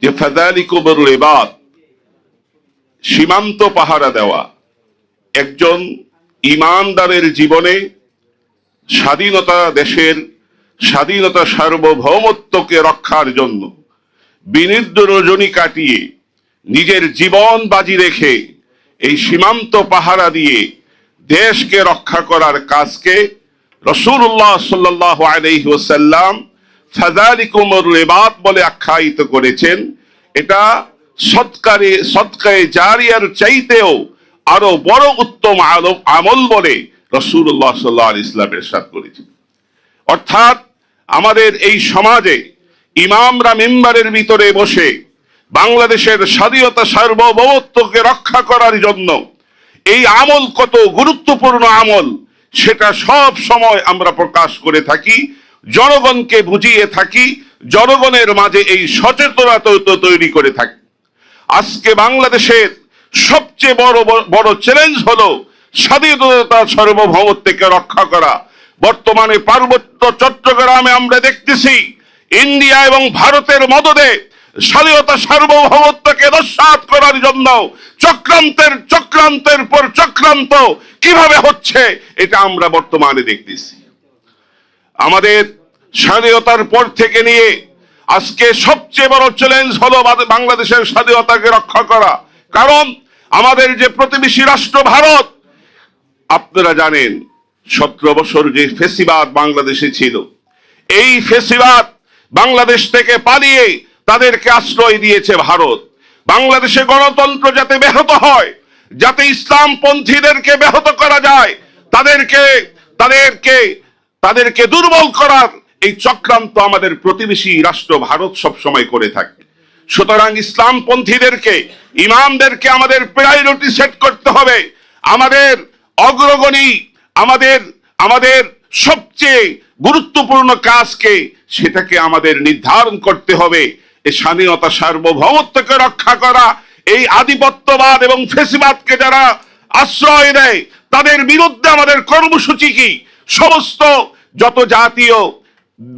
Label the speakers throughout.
Speaker 1: যে ফাযালিকুমুর রিবাত, সীমান্ত পাহারা দেওয়া একজন ঈমানদারের জীবনে দেশের স্বাধীনতা সার্বভৌমত্বকে রক্ষার জন্য বিনিদ্র রজনী কাটিয়ে নিজের জীবন বাজি রেখে এই সীমান্ত পাহারা দিয়ে দেশকে রক্ষা করার কাজকে রাসূলুল্লাহ সাল্লাল্লাহু আলাইহি ওয়াসাল্লাম ফাযালিকুমুর রিবাত বলে আখ্যায়িত করেছেন। এটা সদকায়ে জারিয়ার চাইতেও আরো বড় উত্তম আমল বলে রাসূলুল্লাহ সাল্লাল্লাহু আলাইহি ওয়াসাল্লাম ইরশাদ করেছেন। অর্থাৎ আমাদের এই সমাজে ইমামরা মিম্বারের ভিতরে বসে বাংলাদেশের স্বাধীনতা সার্বভৌমত্বকে রক্ষা করার জন্য এই আমল কত গুরুত্বপূর্ণ আমল সেটা সব সময় আমরা প্রকাশ করে থাকি, জনগণকে বুঝিয়ে থাকি, জনগণের মাঝে এই সচেতনতা তৈরি করে থাকি। আজকে বাংলাদেশের সবচেয়ে বড় চ্যালেঞ্জ হলো স্বাধীনতা সার্বভৌমত্বকে রক্ষা করা। বর্তমানে পার্বত্য চট্টগ্রামে আমরা দেখতেছি ইন্ডিয়া এবং ভারতের মদদে স্বাধীনতা সার্বভৌমত্বকে নস্যাৎ করার জন্য চক্রান্তের পর চক্রান্ত কিভাবে হচ্ছে এটা আমরা বর্তমানে দেখতেছি। আমাদের স্বাধীনতার পর থেকে নিয়ে আজকে সবচেয়ে বড় চ্যালেঞ্জ হলো বাংলাদেশের স্বাধীনতাকে রক্ষা করা। কারণ আমাদের যে প্রতিবেশী রাষ্ট্র ভারত, আপনারা জানেন 17 বছর যে ফেসিবাদ বাংলাদেশে ছিল, এই ফেসিবাদ বাংলাদেশ থেকে পালিয়ে তাদেরকে আশ্রয় দিয়েছে ভারত। বাংলাদেশে গণতন্ত্র যাতে ব্যাহত হয়, যাতে ইসলামপন্থীদেরকে ব্যাহত করা যায়, তাদেরকে দুর্বল করার এই চক্রান্ত আমাদের প্রতিবেশী রাষ্ট্র ভারত সব সময় করে থাকে। সুতরাং ইসলামপন্থীদেরকে, ইমামদেরকে আমাদের প্রায়োরিটি সেট করতে হবে। আমাদের অগ্রগণী, আমাদের সবচেয়ে গুরুত্বপূর্ণ কাজকে সেটাকে আমাদের নির্ধারণ করতে হবে। এই স্বাধীনতা সার্বভৌমত্বকে রক্ষা করা, এই আধিপত্যবাদ এবং ফেসিবাদকে যারা আশ্রয় দেয় তাদের বিরুদ্ধে আমাদের কর্মসূচি কি, সমস্ত যত জাতীয়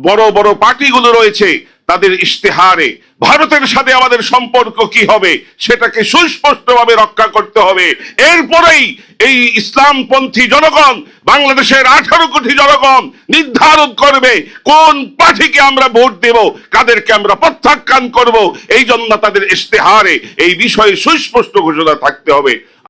Speaker 1: বড় বড় পার্টিগুলো রয়েছে তাদের ইশতেহারে ভারতের সাথে আমাদের সম্পর্ক কি হবে সেটাকে সুস্পষ্টভাবে রক্ষা করতে হবে। এরপরেই এই ইসলামপন্থী জনগণ, বাংলাদেশের 18 কোটি জনগণ নির্ধারণ করবে কোন পার্টিকে আমরা ভোট দেব, কাদেরকে আমরা প্রত্যাখ্যান করব। এই জন্য তাদের ইশতেহারে এই বিষয়ে সুস্পষ্ট ঘোষণা থাকতে হবে।